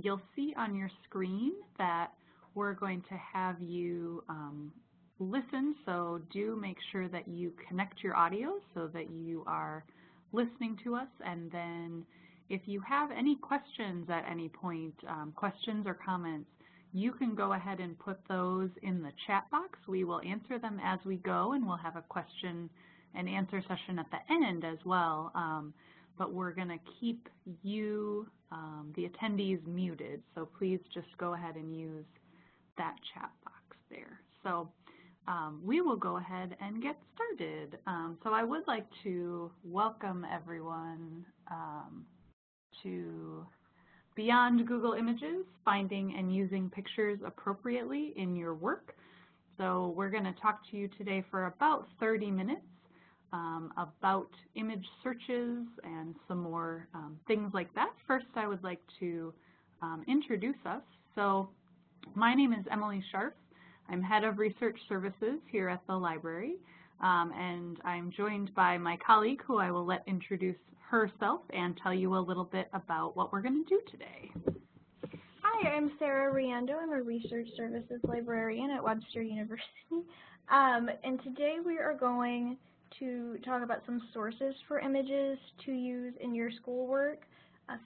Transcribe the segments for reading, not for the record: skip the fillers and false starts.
You'll see on your screen that we're going to have you listen, so do make sure that you connect your audio so that you are listening to us. And then if you have any questions at any point, questions or comments, you can go ahead and put those in the chat box. We will answer them as we go, and we'll have a question and answer session at the end as well. But we're going to keep you, the attendees, muted. So please just go ahead and use that chat box there. So we will go ahead and get started. So I would like to welcome everyone to Beyond Google Images, Finding and Using Pictures Appropriately in Your Work. So we're going to talk to you today for about 30 minutes about image searches and some more things like that. First, I would like to introduce us. So my name is Emily Scharf. I'm Head of Research Services here at the library, and I'm joined by my colleague, who I will let introduce herself and tell you a little bit about what we're going to do today. Hi, I'm Sarah Riando. I'm a Research Services Librarian at Webster University. And today we are going to talk about some sources for images to use in your schoolwork,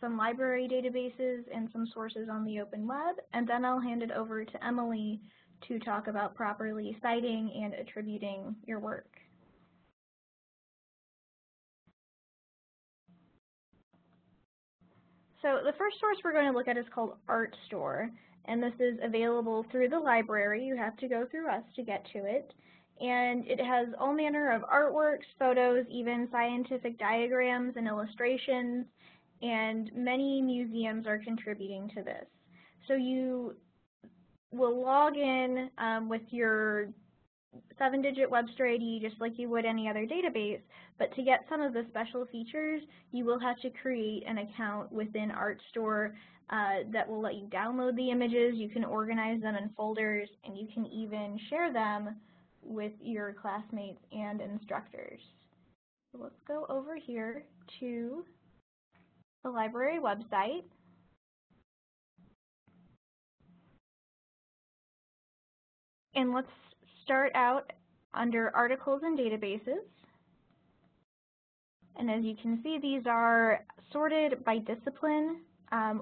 some library databases, and some sources on the open web. And then I'll hand it over to Emily to talk about properly citing and attributing your work. So the first source we're going to look at is called ArtStore, and this is available through the library. You have to go through us to get to it. And it has all manner of artworks, photos, even scientific diagrams and illustrations, and many museums are contributing to this. So you will log in with your 7-digit Webster ID just like you would any other database, but to get some of the special features, you will have to create an account within ArtStore that will let you download the images. You can organize them in folders, and you can even share them with your classmates and instructors. So let's go over here to the library website. And let's start out under Articles and Databases. And as you can see, these are sorted by discipline,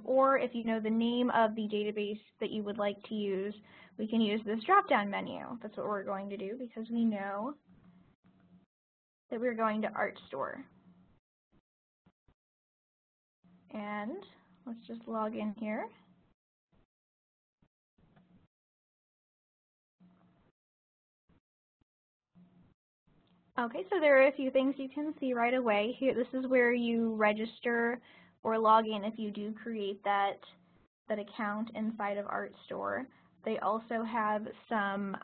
or if you know the name of the database that you would like to use, we can use this drop-down menu. That's what we're going to do because we know that we're going to ArtStore. And let's just log in here. Okay, so there are a few things you can see right away. Here, this is where you register or log in if you do create that account inside of ArtStore. They also have some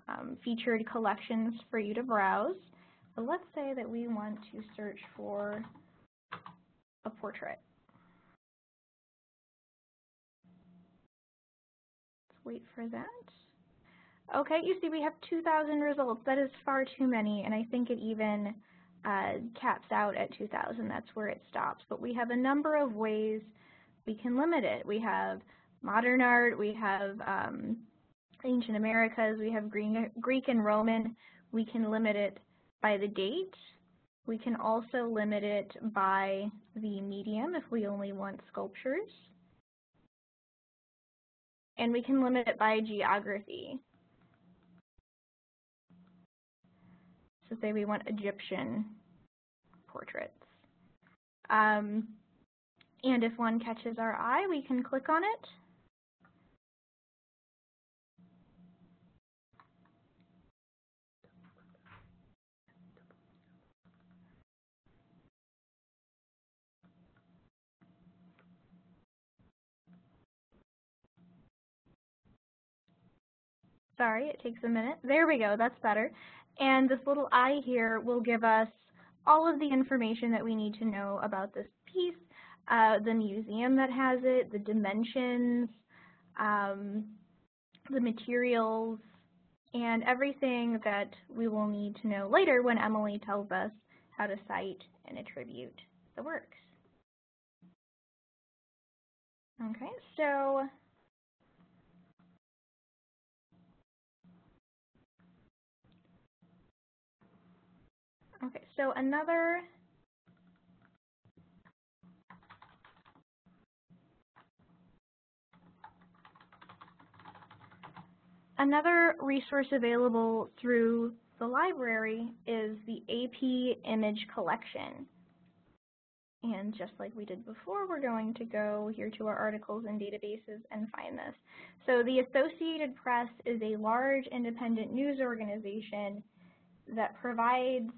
featured collections for you to browse. But let's say that we want to search for a portrait. Let's wait for that. Okay, you see we have 2,000 results. That is far too many, and I think it even caps out at 2,000. That's where it stops. But we have a number of ways we can limit it. We have modern art, we have ancient Americas, we have Greek and Roman. We can limit it by the date. We can also limit it by the medium if we only want sculptures. And we can limit it by geography. So say we want Egyptian portraits. And if one catches our eye, we can click on it. Sorry, it takes a minute. There we go, that's better. And this little eye here will give us all of the information that we need to know about this piece, the museum that has it, the dimensions, the materials, and everything that we will need to know later when Emily tells us how to cite and attribute the works. Okay, so another resource available through the library is the AP Image Collection. And just like we did before, we're going to go here to our articles and databases and find this. So the Associated Press is a large independent news organization that provides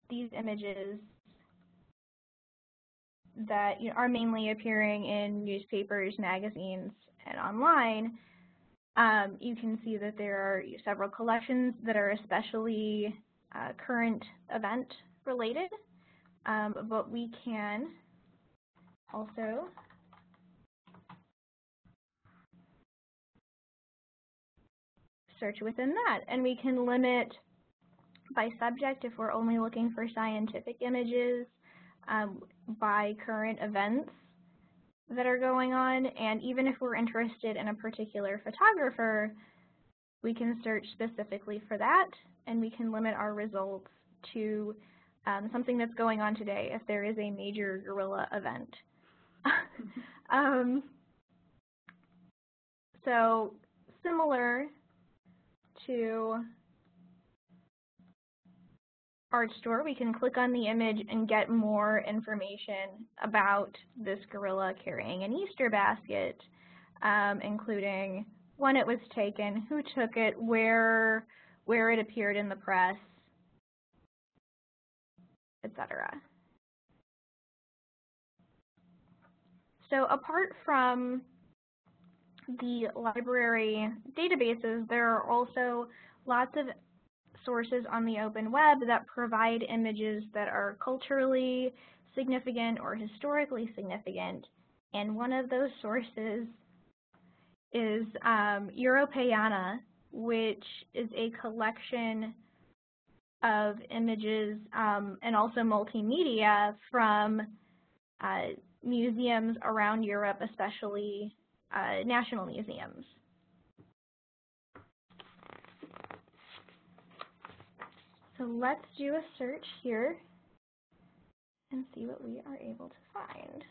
these images that are mainly appearing in newspapers, magazines, and online. You can see that there are several collections that are especially current event related, but we can also search within that, and we can limit by subject if we're only looking for scientific images, by current events that are going on, and even if we're interested in a particular photographer, we can search specifically for that, and we can limit our results to something that's going on today if there is a major guerrilla event. So similar to ArtStore, we can click on the image and get more information about this gorilla carrying an Easter basket, including when it was taken, who took it, where it appeared in the press, etc. So apart from the library databases, there are also lots of sources on the open web that provide images that are culturally significant or historically significant. And one of those sources is Gyropiana, which is a collection of images and also multimedia from museums around Europe, especially national museums. So let's do a search here and see what we are able to find.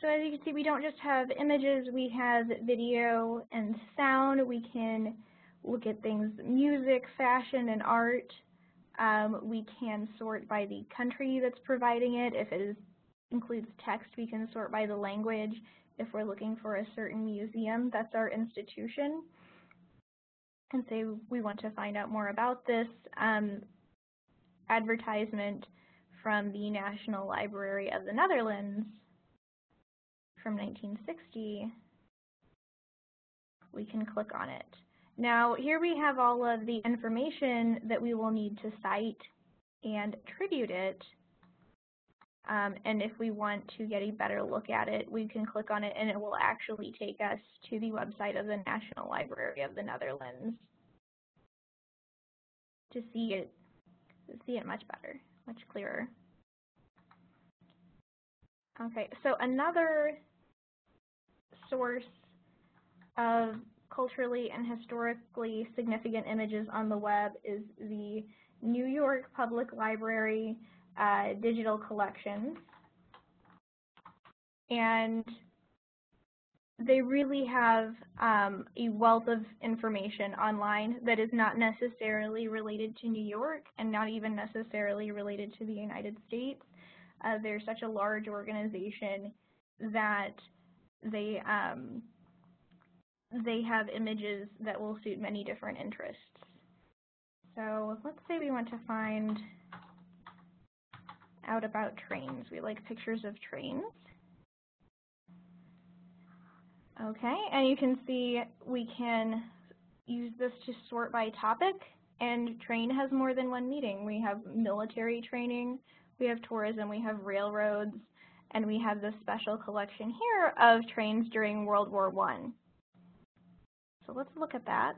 So as you can see, we don't just have images, we have video and sound. We can look at things, music, fashion, and art. We can sort by the country that's providing it. If it includes text, we can sort by the language. If we're looking for a certain museum, that's our institution. And say we want to find out more about this advertisement from the National Library of the Netherlands from 1960, we can click on it. Now, here we have all of the information that we will need to cite and attribute it. And if we want to get a better look at it, we can click on it and it will actually take us to the website of the National Library of the Netherlands to see it much better, much clearer. Okay, so another source of culturally and historically significant images on the web is the New York Public Library digital collections. And they really have a wealth of information online that is not necessarily related to New York and not even necessarily related to the United States. They're such a large organization that they have images that will suit many different interests. So let's say we want to find out about trains. We like pictures of trains. Okay, and you can see we can use this to sort by topic, and train has more than one meaning. We have military training, we have tourism, we have railroads, and we have this special collection here of trains during World War I. So let's look at that.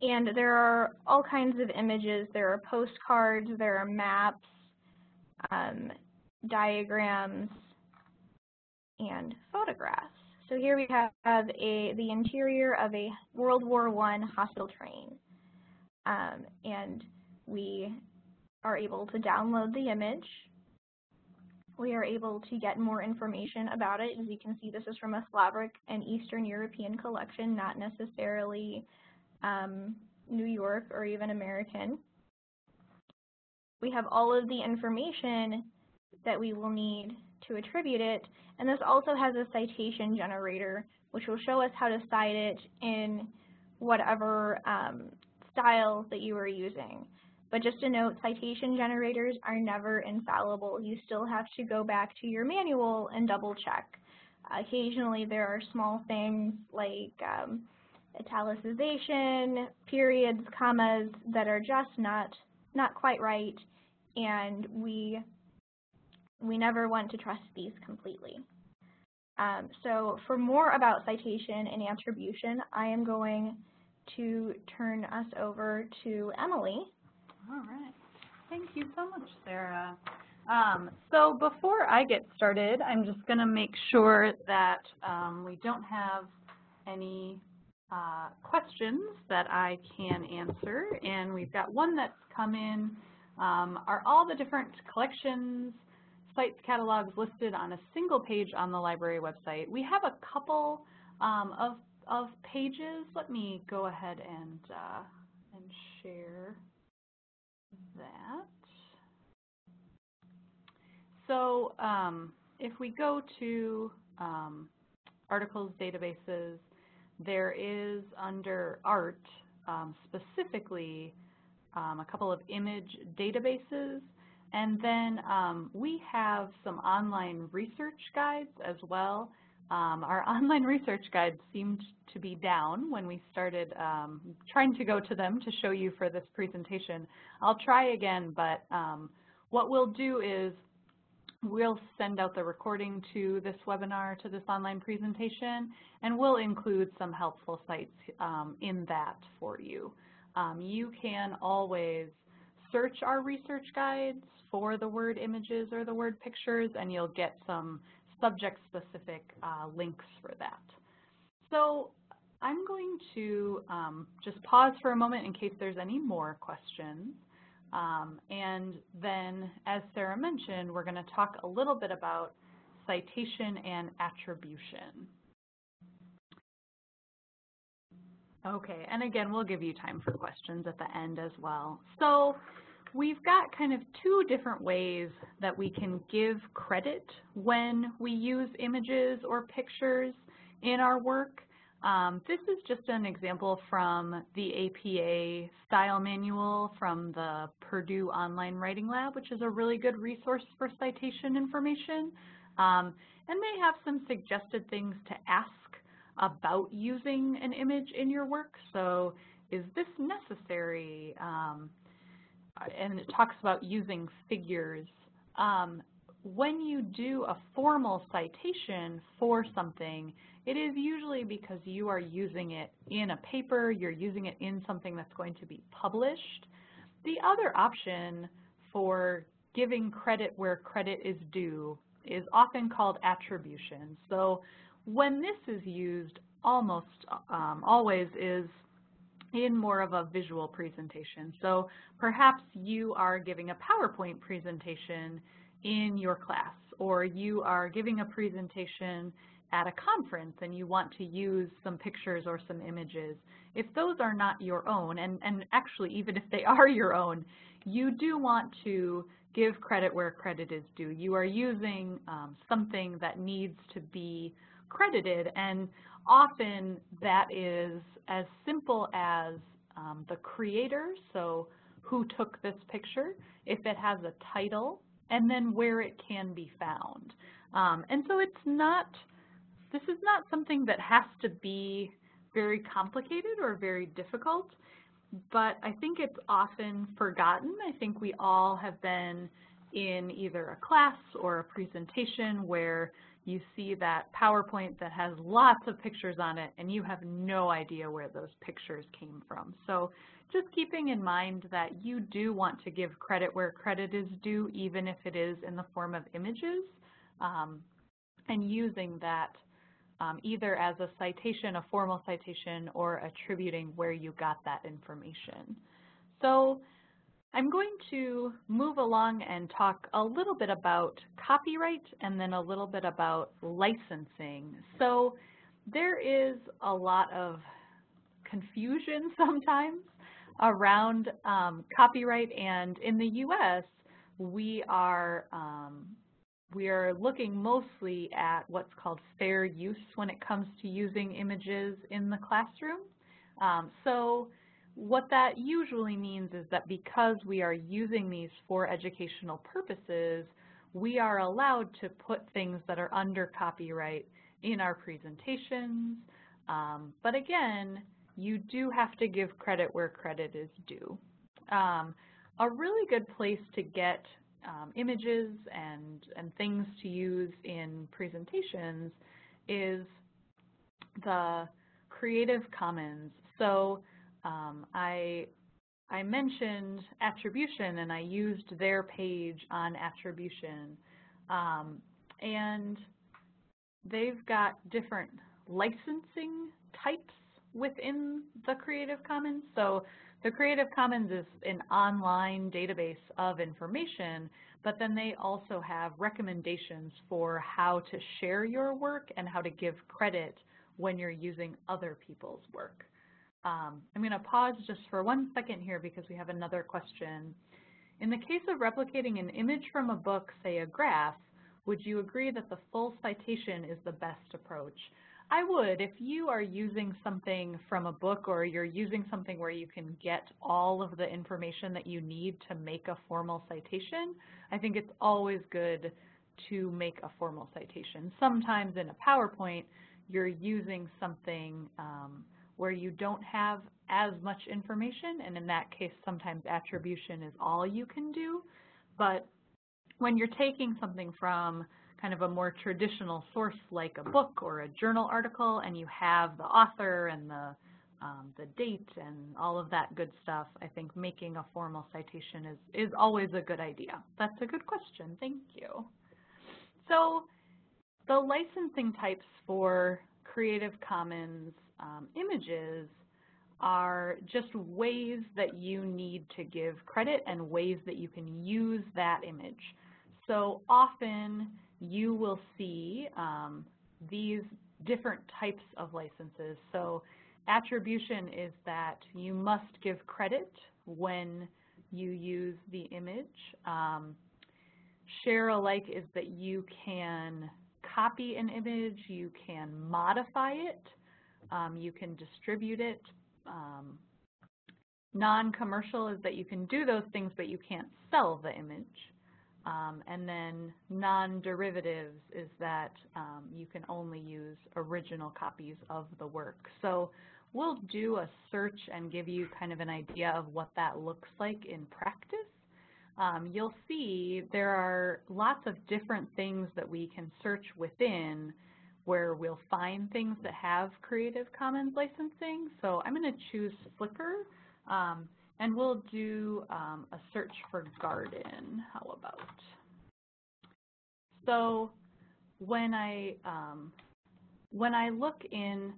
And there are all kinds of images. There are postcards, there are maps, diagrams, and photographs. So here we have the interior of a World War I hospital train. And we are able to download the image. We are able to get more information about it. As you can see, this is from a Slavic and Eastern European collection, not necessarily New York or even American. We have all of the information that we will need to attribute it, and this also has a citation generator, which will show us how to cite it in whatever style that you are using. But just a note, citation generators are never infallible. You still have to go back to your manual and double check. Occasionally there are small things like italicization, periods, commas that are just not quite right, and we never want to trust these completely. So for more about citation and attribution, I am going to turn us over to Emily. All right. Thank you so much, Sarah. So before I get started, I'm just going to make sure that we don't have any questions that I can answer. And we've got one that's come in. Are all the different collections, sites, catalogs listed on a single page on the library website? We have a couple of pages. Let me go ahead and share that. So if we go to articles, databases, there is under art specifically a couple of image databases, and then we have some online research guides as well. Our online research guides seemed to be down when we started trying to go to them to show you for this presentation. I'll try again, but what we'll do is we'll send out the recording to this webinar, to this online presentation, and we'll include some helpful sites in that for you. You can always search our research guides for the word images or the word pictures, and you'll get some subject-specific links for that. So I'm going to just pause for a moment in case there's any more questions. And then, as Sarah mentioned, we're going to talk a little bit about citation and attribution. Okay, and again, we'll give you time for questions at the end as well. So we've got kind of two different ways that we can give credit when we use images or pictures in our work. This is just an example from the APA style manual from the Purdue Online Writing Lab, which is a really good resource for citation information. And they have some suggested things to ask about using an image in your work. So is this necessary? And it talks about using figures. When you do a formal citation for something, it is usually because you are using it in a paper, you're using it in something that's going to be published. The other option for giving credit where credit is due is often called attribution. So when this is used, almost always is in more of a visual presentation. So perhaps you are giving a PowerPoint presentation in your class, or you are giving a presentation at a conference and you want to use some pictures or some images. If those are not your own, and actually even if they are your own, you do want to give credit where credit is due. You are using something that needs to be credited, and often that is as simple as the creator, so who took this picture, if it has a title, and then where it can be found. And so this is not something that has to be very complicated or very difficult, but I think it's often forgotten. I think we all have been in either a class or a presentation where you see that PowerPoint that has lots of pictures on it and you have no idea where those pictures came from. So just keeping in mind that you do want to give credit where credit is due, even if it is in the form of images, and using that either as a citation, a formal citation, or attributing where you got that information. So I'm going to move along and talk a little bit about copyright and then a little bit about licensing. So there is a lot of confusion sometimes around copyright, and in the US we are looking mostly at what's called fair use when it comes to using images in the classroom. So what that usually means is that because we are using these for educational purposes, we are allowed to put things that are under copyright in our presentations. But again, you do have to give credit where credit is due. A really good place to get images and things to use in presentations is the Creative Commons. So I mentioned Attribution, and I used their page on Attribution, and they've got different licensing types within the Creative Commons. So the Creative Commons is an online database of information, but then they also have recommendations for how to share your work and how to give credit when you're using other people's work. I'm going to pause just for 1 second here because we have another question. In the case of replicating an image from a book, say a graph, would you agree that the full citation is the best approach? I would. If you are using something from a book or you're using something where you can get all of the information that you need to make a formal citation, I think it's always good to make a formal citation. Sometimes in a PowerPoint, you're using something where you don't have as much information, and in that case, sometimes attribution is all you can do. But when you're taking something from kind of a more traditional source like a book or a journal article, and you have the author and the date and all of that good stuff, I think making a formal citation is always a good idea. That's a good question. Thank you. So the licensing types for Creative Commons images are just ways that you need to give credit and ways that you can use that image. So often you will see these different types of licenses. So attribution is that you must give credit when you use the image. Share alike is that you can copy an image, you can modify it, you can distribute it. Non-commercial is that you can do those things, but you can't sell the image. And then non-derivatives is that you can only use original copies of the work. So we'll do a search and give you kind of an idea of what that looks like in practice. You'll see there are lots of different things that we can search within where we'll find things that have Creative Commons licensing. So I'm going to choose Flickr, and we'll do a search for garden. How about? So when I look in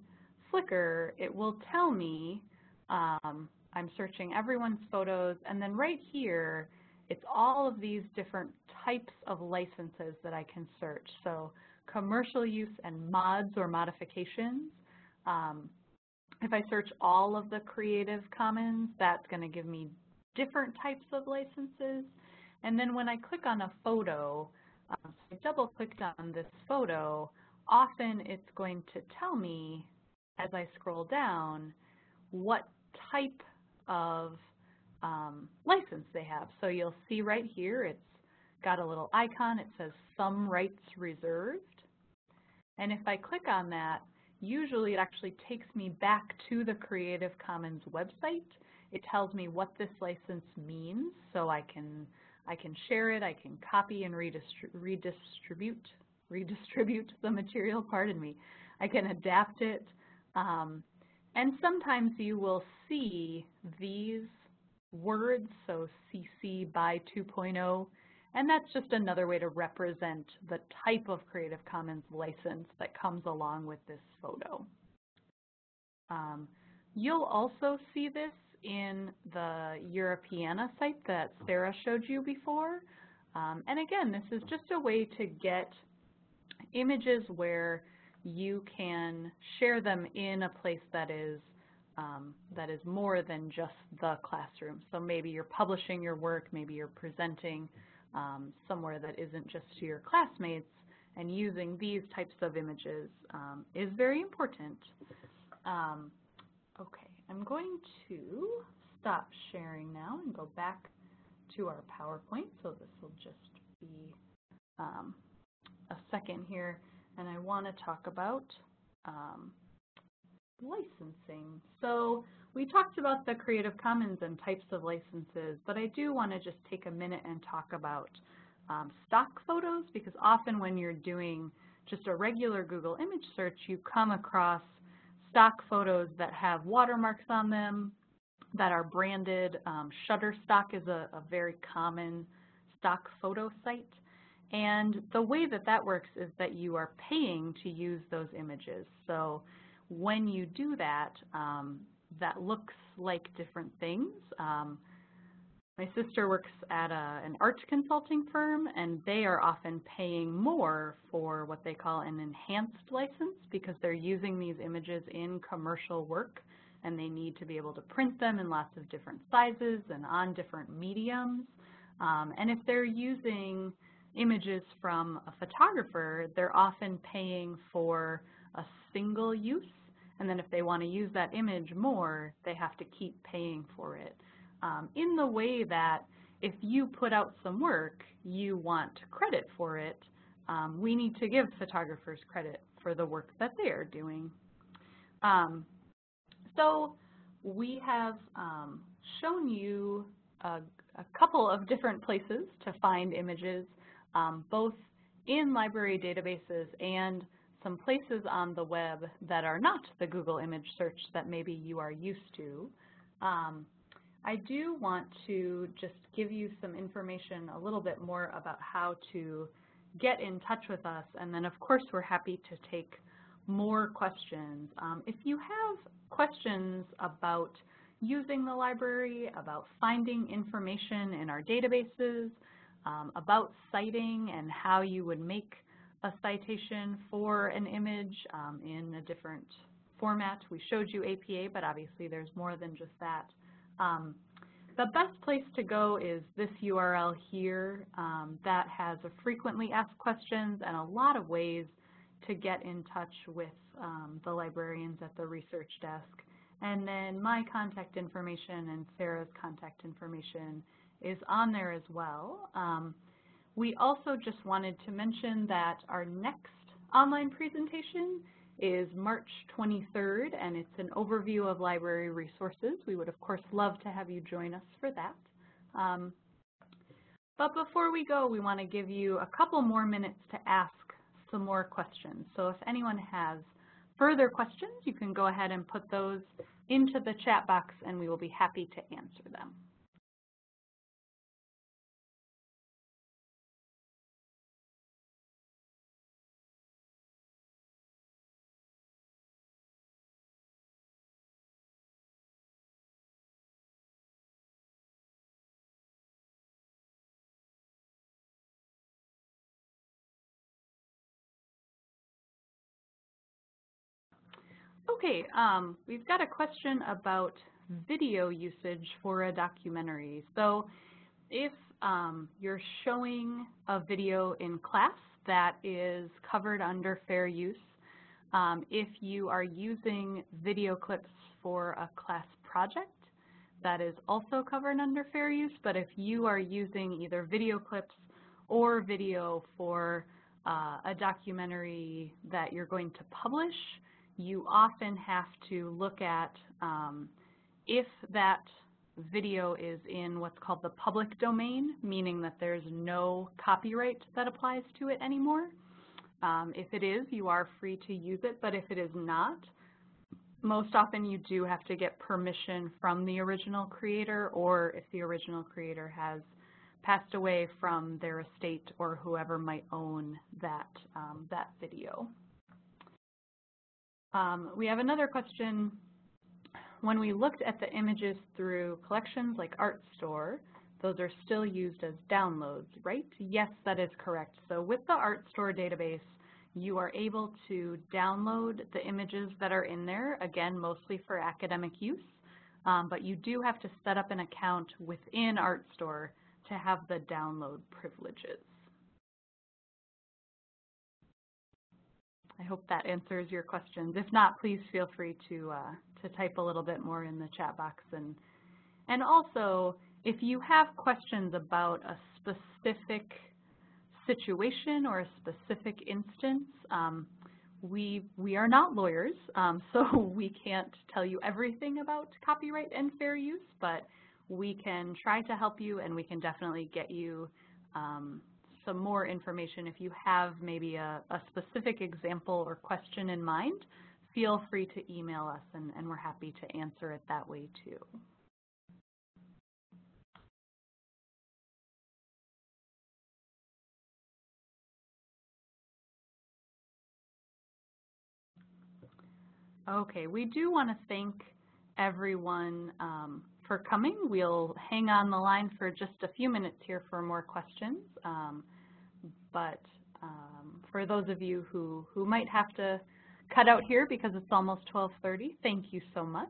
Flickr, it will tell me I'm searching everyone's photos, and then right here, it's all of these different types of licenses that I can search. So commercial use and mods or modifications. If I search all of the Creative Commons, that's going to give me different types of licenses. And then when I click on a photo, so I double-clicked on this photo, often it's going to tell me, as I scroll down, what type of license they have. So you'll see right here, it's got a little icon. It says some rights reserved. And if I click on that, usually it actually takes me back to the Creative Commons website. It tells me what this license means, so I can share it, I can copy and redistribute redistribute the material, pardon me. I can adapt it, and sometimes you will see these words, so CC by 2.0, and that's just another way to represent the type of Creative Commons license that comes along with this photo. You'll also see this in the Gyropiana site that Sarah showed you before. And again, this is just a way to get images where you can share them in a place that is more than just the classroom. So maybe you're publishing your work, maybe you're presenting somewhere that isn't just to your classmates, and using these types of images is very important. Okay, I'm going to stop sharing now and go back to our PowerPoint. So this will just be a second here, and I want to talk about licensing. So we talked about the Creative Commons and types of licenses, but I do want to just take a minute and talk about stock photos, because often when you're doing just a regular Google image search, you come across stock photos that have watermarks on them that are branded. Shutterstock is a very common stock photo site. And the way that that works is that you are paying to use those images. So when you do that, that looks like different things. My sister works at an art consulting firm, and they are often paying more for what they call an enhanced license because they're using these images in commercial work, and they need to be able to print them in lots of different sizes and on different mediums. And if they're using images from a photographer, they're often paying for a single use, and then if they want to use that image more, they have to keep paying for it. In the way that if you put out some work, you want credit for it, we need to give photographers credit for the work that they are doing. So we have shown you a couple of different places to find images, both in library databases and some places on the web that are not the Google image search that maybe you are used to. I do want to just give you some information a little bit more about how to get in touch with us, and then of course we're happy to take more questions. If you have questions about using the library, about finding information in our databases, about citing and how you would make a citation for an image in a different format. We showed you APA, but obviously there's more than just that. The best place to go is this URL here that has a frequently asked questions and a lot of ways to get in touch with the librarians at the research desk. And then my contact information and Sarah's contact information is on there as well. We also just wanted to mention that our next online presentation is March 23rd, and it's an overview of library resources. We would, of course, love to have you join us for that. But before we go, we want to give you a couple more minutes to ask some more questions. So if anyone has further questions, you can go ahead and put those into the chat box, and we will be happy to answer them. Okay, we've got a question about video usage for a documentary. So if you're showing a video in class that is covered under fair use, if you are using video clips for a class project, that is also covered under fair use. But if you are using either video clips or video for a documentary that you're going to publish, you often have to look at if that video is in what's called the public domain, meaning that there's no copyright that applies to it anymore. If it is, you are free to use it, but if it is not, most often you do have to get permission from the original creator, or if the original creator has passed away, from their estate or whoever might own that, that video. We have another question. When we looked at the images through collections like ArtStore, those are still used as downloads, right? Yes, that is correct. So with the ArtStore database, you are able to download the images that are in there, again, mostly for academic use, but you do have to set up an account within ArtStore to have the download privileges. I hope that answers your questions. If not, please feel free to type a little bit more in the chat box. And also, if you have questions about a specific situation or a specific instance, we are not lawyers, so we can't tell you everything about copyright and fair use, but we can try to help you, and we can definitely get you some more information. If you have maybe a specific example or question in mind, feel free to email us, and we're happy to answer it that way too. Okay, we do want to thank everyone for coming. We'll hang on the line for just a few minutes here for more questions, but for those of you who might have to cut out here because it's almost 12:30, thank you so much.